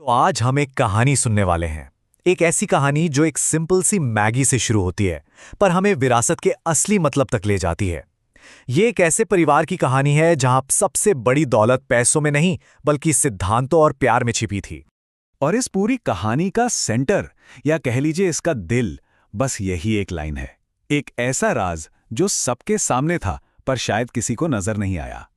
तो आज हम एक कहानी सुनने वाले हैं। एक ऐसी कहानी जो एक सिंपल सी मैगी से शुरू होती है, पर हमें विरासत के असली मतलब तक ले जाती है। ये एक ऐसे परिवार की कहानी है जहां सबसे बड़ी दौलत पैसों में नहीं, बल्कि सिद्धांतों और प्यार में छिपी थी। और इस पूरी कहानी का सेंटर, या कह लीजिए इसका दिल, बस यही एक लाइन है। एक ऐसा राज जो सबके सामने था पर शायद किसी को नजर नहीं आया।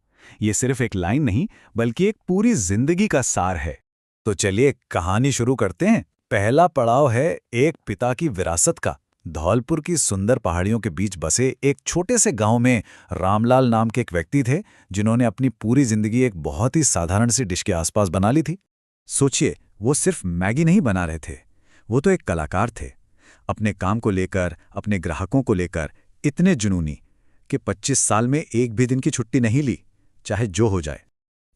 ये सिर्फ एक लाइन नहीं, बल्कि एक पूरी जिंदगी का सार है। तो चलिए कहानी शुरू करते हैं। पहला पड़ाव है एक पिता की विरासत का। धौलपुर की सुंदर पहाड़ियों के बीच बसे एक छोटे से गांव में रामलाल नाम के एक व्यक्ति थे, जिन्होंने अपनी पूरी जिंदगी एक बहुत ही साधारण सी डिश के आसपास बना ली थी। सोचिए, वो सिर्फ मैगी नहीं बना रहे थे, वो तो एक कलाकार थे। अपने काम को लेकर, अपने ग्राहकों को लेकर इतने जुनूनी कि 25 साल में एक भी दिन की छुट्टी नहीं ली, चाहे जो हो जाए।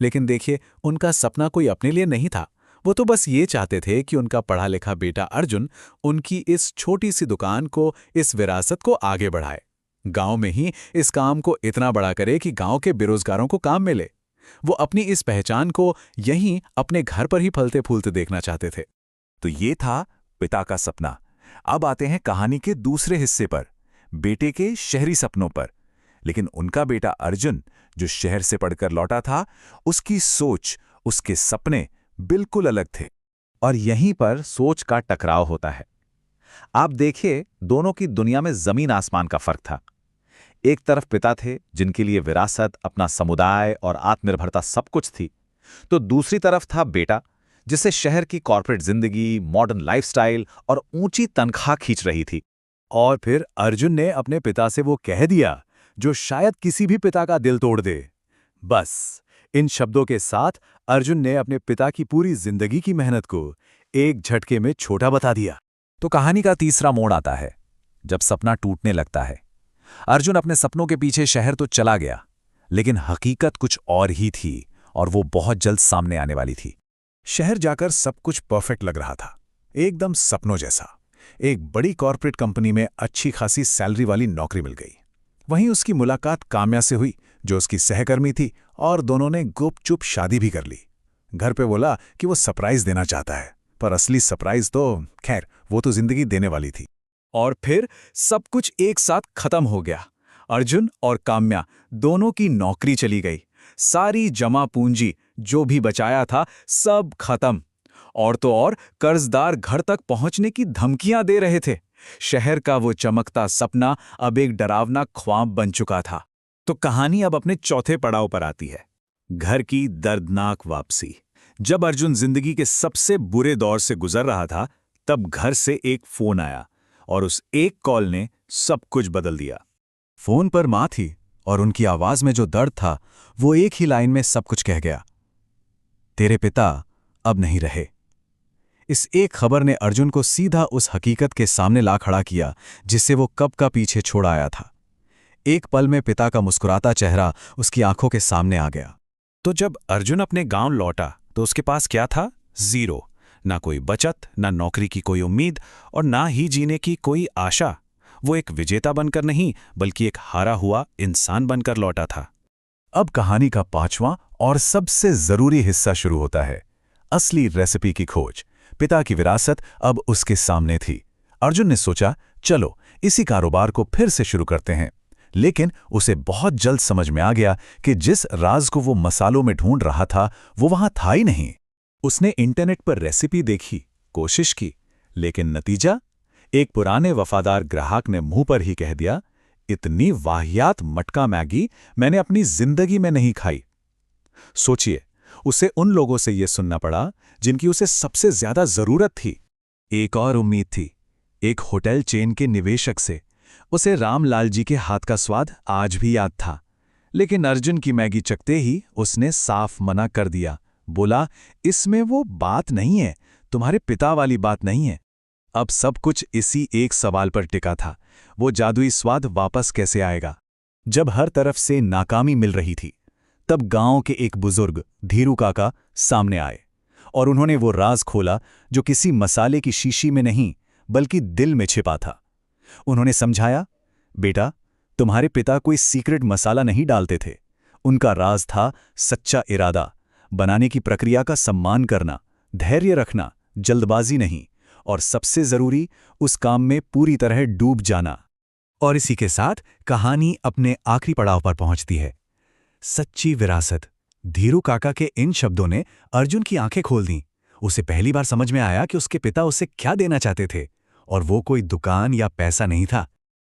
लेकिन देखिए, उनका सपना कोई अपने लिए नहीं था। वो तो बस ये चाहते थे कि उनका पढ़ा लिखा बेटा अर्जुन उनकी इस छोटी सी दुकान को, इस विरासत को आगे बढ़ाए। गांव में ही इस काम को इतना बड़ा करे कि गांव के बेरोजगारों को काम मिले। वो अपनी इस पहचान को यहीं अपने घर पर ही फलते फूलते देखना चाहते थे। तो ये था पिता का सपना। अब आते हैं कहानी के दूसरे हिस्से पर, बेटे के शहरी सपनों पर। लेकिन उनका बेटा अर्जुन, जो शहर से पढ़कर लौटा था, उसकी सोच, उसके सपने बिल्कुल अलग थे। और यहीं पर सोच का टकराव होता है। आप देखिए, दोनों की दुनिया में जमीन आसमान का फर्क था। एक तरफ पिता थे जिनके लिए विरासत, अपना समुदाय और आत्मनिर्भरता सब कुछ थी, तो दूसरी तरफ था बेटा, जिसे शहर की कॉर्पोरेट जिंदगी, मॉडर्न लाइफस्टाइल और ऊंची तनख्वाह खींच रही थी। और फिर अर्जुन ने अपने पिता से वो कह दिया जो शायद किसी भी पिता का दिल तोड़ दे। बस इन शब्दों के साथ अर्जुन ने अपने पिता की पूरी जिंदगी की मेहनत को एक झटके में छोटा बता दिया। तो कहानी का तीसरा मोड़ आता है, जब सपना टूटने लगता है। अर्जुन अपने सपनों के पीछे शहर तो चला गया, लेकिन हकीकत कुछ और ही थी, और वो बहुत जल्द सामने आने वाली थी। शहर जाकर सब कुछ परफेक्ट लग रहा था, एकदम सपनों जैसा। एक बड़ी कॉर्पोरेट कंपनी में अच्छी खासी सैलरी वाली नौकरी मिल गई। वहीं उसकी मुलाकात काम्या से हुई, जो उसकी सहकर्मी थी, और दोनों ने गुपचुप शादी भी कर ली। घर पे बोला कि वो सरप्राइज देना चाहता है, पर असली सरप्राइज तो खैर वो तो जिंदगी देने वाली थी। और फिर सब कुछ एक साथ खत्म हो गया। अर्जुन और काम्या दोनों की नौकरी चली गई। सारी जमा पूंजी जो भी बचाया था सब खत्म। और तो और कर्जदार घर तक पहुंचने की धमकियां दे रहे थे। शहर का वो चमकता सपना अब एक डरावना ख्वाब बन चुका था। तो कहानी अब अपने चौथे पड़ाव पर आती है, घर की दर्दनाक वापसी। जब अर्जुन जिंदगी के सबसे बुरे दौर से गुजर रहा था, तब घर से एक फोन आया, और उस एक कॉल ने सब कुछ बदल दिया। फोन पर मां थी, और उनकी आवाज में जो दर्द था, वो एक ही लाइन में सब कुछ कह गया, तेरे पिता अब नहीं रहे। इस एक खबर ने अर्जुन को सीधा उस हकीकत के सामने ला खड़ा किया, जिससे वो कब का पीछे छोड़ आया था। एक पल में पिता का मुस्कुराता चेहरा उसकी आंखों के सामने आ गया। तो जब अर्जुन अपने गांव लौटा, तो उसके पास क्या था? जीरो। ना कोई बचत, ना नौकरी की कोई उम्मीद, और ना ही जीने की कोई आशा। वो एक विजेता बनकर नहीं, बल्कि एक हारा हुआ इंसान बनकर लौटा था। अब कहानी का पांचवां और सबसे जरूरी हिस्सा शुरू होता है, असली रेसिपी की खोज। पिता की विरासत अब उसके सामने थी। अर्जुन ने सोचा, चलो इसी कारोबार को फिर से शुरू करते हैं। लेकिन उसे बहुत जल्द समझ में आ गया कि जिस राज को वो मसालों में ढूंढ रहा था, वो वहां था ही नहीं। उसने इंटरनेट पर रेसिपी देखी, कोशिश की, लेकिन नतीजा? एक पुराने वफादार ग्राहक ने मुंह पर ही कह दिया, इतनी वाहियात मटका मैगी मैंने अपनी जिंदगी में नहीं खाई। सोचिए, उसे उन लोगों से यह सुनना पड़ा जिनकी उसे सबसे ज्यादा जरूरत थी। एक और उम्मीद थी, एक होटल चेन के निवेशक से। उसे रामलाल जी के हाथ का स्वाद आज भी याद था। लेकिन अर्जुन की मैगी चखते ही उसने साफ मना कर दिया। बोला, इसमें वो बात नहीं है, तुम्हारे पिता वाली बात नहीं है। अब सब कुछ इसी एक सवाल पर टिका था, वो जादुई स्वाद वापस कैसे आएगा? जब हर तरफ से नाकामी मिल रही थी, तब गांव के एक बुजुर्ग धीरू काका सामने आए, और उन्होंने वो राज खोला जो किसी मसाले की शीशी में नहीं, बल्कि दिल में छिपा था। उन्होंने समझाया, बेटा, तुम्हारे पिता कोई सीक्रेट मसाला नहीं डालते थे। उनका राज था सच्चा इरादा, बनाने की प्रक्रिया का सम्मान करना, धैर्य रखना, जल्दबाजी नहीं, और सबसे जरूरी उस काम में पूरी तरह डूब जाना। और इसी के साथ कहानी अपने आखिरी पड़ाव पर पहुंचती है। सच्ची विरासत। धीरू काका के इन शब्दों ने अर्जुन की आंखें खोल दी। उसे पहली बार समझ में आया कि उसके पिता उसे क्या देना चाहते थे, और वो कोई दुकान या पैसा नहीं था।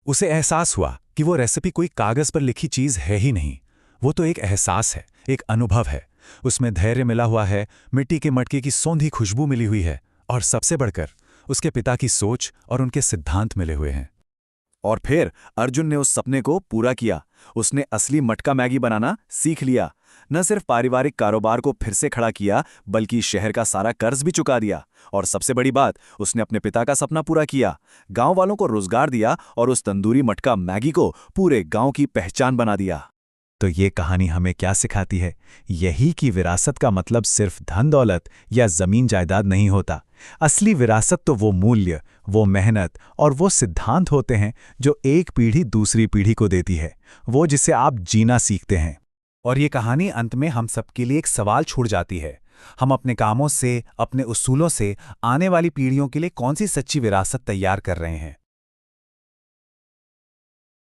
उसे एहसास हुआ कि वो रेसिपी कोई कागज पर लिखी चीज है ही नहीं, वो तो एक एहसास है, एक अनुभव है। उसमें धैर्य मिला हुआ है, मिट्टी के मटके की सौंधी खुशबू मिली हुई है, और सबसे बढ़कर उसके पिता की सोच और उनके सिद्धांत मिले हुए हैं। और फिर अर्जुन ने उस सपने को पूरा किया। उसने असली मटका मैगी बनाना सीख लिया। न सिर्फ पारिवारिक कारोबार को फिर से खड़ा किया, बल्कि शहर का सारा कर्ज भी चुका दिया। और सबसे बड़ी बात, उसने अपने पिता का सपना पूरा किया, गांव वालों को रोजगार दिया और उस तंदूरी मटका मैगी को पूरे गांव की पहचान बना दिया। तो ये कहानी हमें क्या सिखाती है? यही कि विरासत का मतलब सिर्फ धन दौलत या जमीन जायदाद नहीं होता। असली विरासत तो वो मूल्य, वो मेहनत और वो सिद्धांत होते हैं जो एक पीढ़ी दूसरी पीढ़ी को देती है, वो जिसे आप जीना सीखते हैं। और ये कहानी अंत में हम सबके लिए एक सवाल छोड़ जाती है। हम अपने कामों से, अपने उसूलों से आने वाली पीढ़ियों के लिए कौन सी सच्ची विरासत तैयार कर रहे हैं?